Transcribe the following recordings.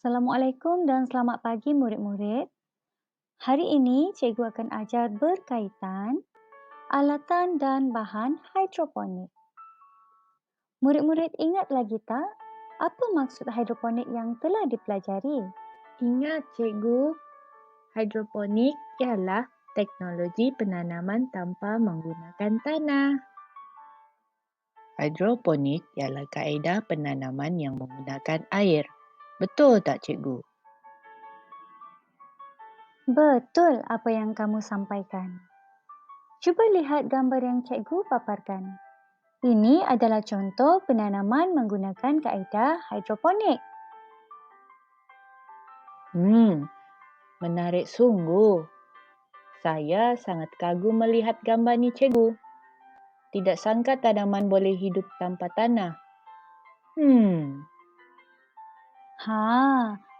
Assalamualaikum dan selamat pagi murid-murid. Hari ini cikgu akan ajar berkaitan alatan dan bahan hidroponik. Murid-murid ingat lagi tak apa maksud hidroponik yang telah dipelajari? Ingat cikgu, hidroponik ialah teknologi penanaman tanpa menggunakan tanah. Hidroponik ialah kaedah penanaman yang menggunakan air. Betul tak cikgu? Betul apa yang kamu sampaikan. Cuba lihat gambar yang cikgu paparkan. Ini adalah contoh penanaman menggunakan kaedah hidroponik. Menarik sungguh. Saya sangat kagum melihat gambar ni cikgu. Tidak sangka tanaman boleh hidup tanpa tanah.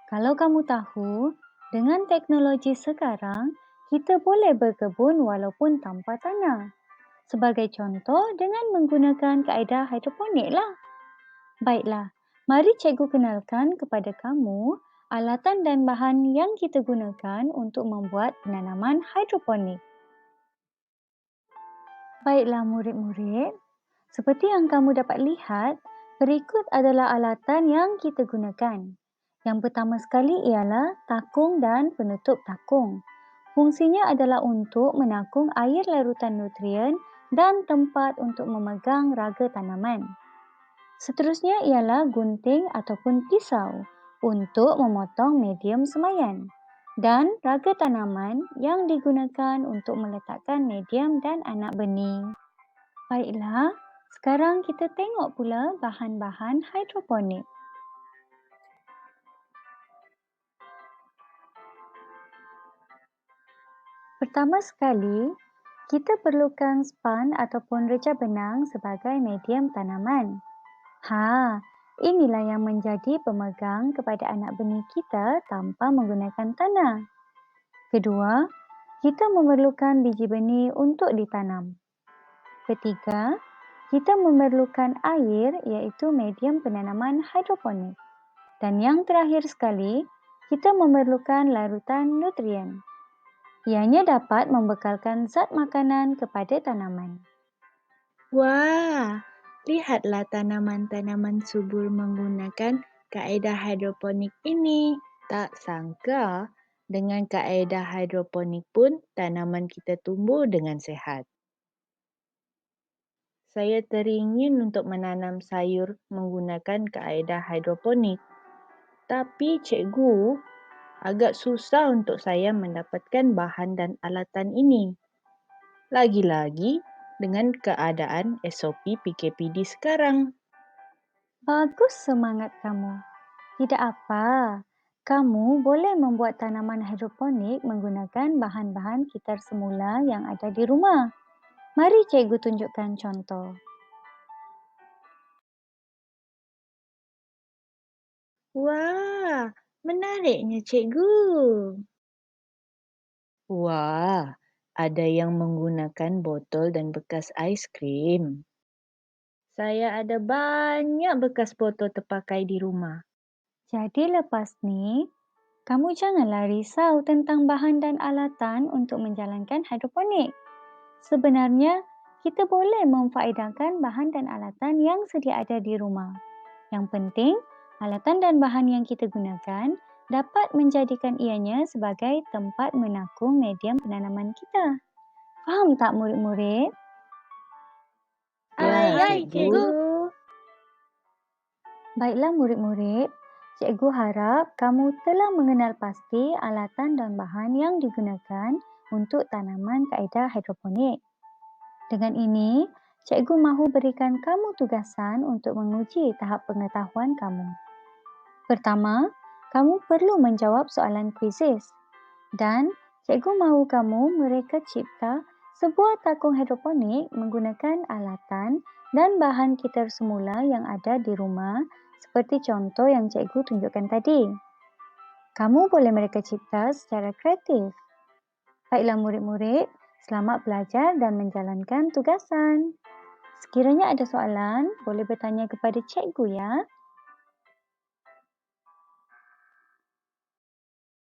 Kalau kamu tahu, dengan teknologi sekarang, kita boleh berkebun walaupun tanpa tanah. Sebagai contoh, dengan menggunakan kaedah hidroponik lah. Baiklah, mari cikgu kenalkan kepada kamu alatan dan bahan yang kita gunakan untuk membuat penanaman hidroponik. Baiklah murid-murid, seperti yang kamu dapat lihat, berikut adalah alatan yang kita gunakan. Yang pertama sekali ialah takung dan penutup takung. Fungsinya adalah untuk menakung air larutan nutrien dan tempat untuk memegang raga tanaman. Seterusnya ialah gunting ataupun pisau untuk memotong medium semaian dan raga tanaman yang digunakan untuk meletakkan medium dan anak benih. Baiklah, sekarang kita tengok pula bahan-bahan hidroponik. Pertama sekali, kita perlukan span ataupun reja benang sebagai medium tanaman. Inilah yang menjadi pemegang kepada anak benih kita tanpa menggunakan tanah. Kedua, kita memerlukan biji benih untuk ditanam. Ketiga, kita memerlukan air iaitu medium penanaman hidroponik. Dan yang terakhir sekali, kita memerlukan larutan nutrien. Ianya dapat membekalkan zat makanan kepada tanaman. Wah, lihatlah tanaman-tanaman subur menggunakan kaedah hidroponik ini. Tak sangka dengan kaedah hidroponik pun tanaman kita tumbuh dengan sehat. Saya teringin untuk menanam sayur menggunakan kaedah hidroponik. Tapi cikgu, agak susah untuk saya mendapatkan bahan dan alatan ini. Lagi-lagi dengan keadaan SOP PKPD sekarang. Bagus semangat kamu. Tidak apa. Kamu boleh membuat tanaman hidroponik menggunakan bahan-bahan kitar semula yang ada di rumah. Mari cikgu tunjukkan contoh. Wah, menariknya cikgu. Wah, ada yang menggunakan botol dan bekas ais krim. Saya ada banyak bekas botol terpakai di rumah. Jadi lepas ni, kamu janganlah risau tentang bahan dan alatan untuk menjalankan hidroponik. Sebenarnya, kita boleh memfaedahkan bahan dan alatan yang sedia ada di rumah. Yang penting, alatan dan bahan yang kita gunakan dapat menjadikan ianya sebagai tempat menakung medium penanaman kita. Faham tak murid-murid? Ya, cikgu. Baiklah murid-murid, cikgu harap kamu telah mengenal pasti alatan dan bahan yang digunakan untuk tanaman kaedah hidroponik. Dengan ini, cikgu mahu berikan kamu tugasan untuk menguji tahap pengetahuan kamu. Pertama, kamu perlu menjawab soalan kuisis dan cikgu mahu kamu mereka cipta sebuah takung hidroponik menggunakan alatan dan bahan kitar semula yang ada di rumah seperti contoh yang cikgu tunjukkan tadi. Kamu boleh mereka cipta secara kreatif. Baiklah murid-murid, selamat belajar dan menjalankan tugasan. Sekiranya ada soalan, boleh bertanya kepada cikgu ya.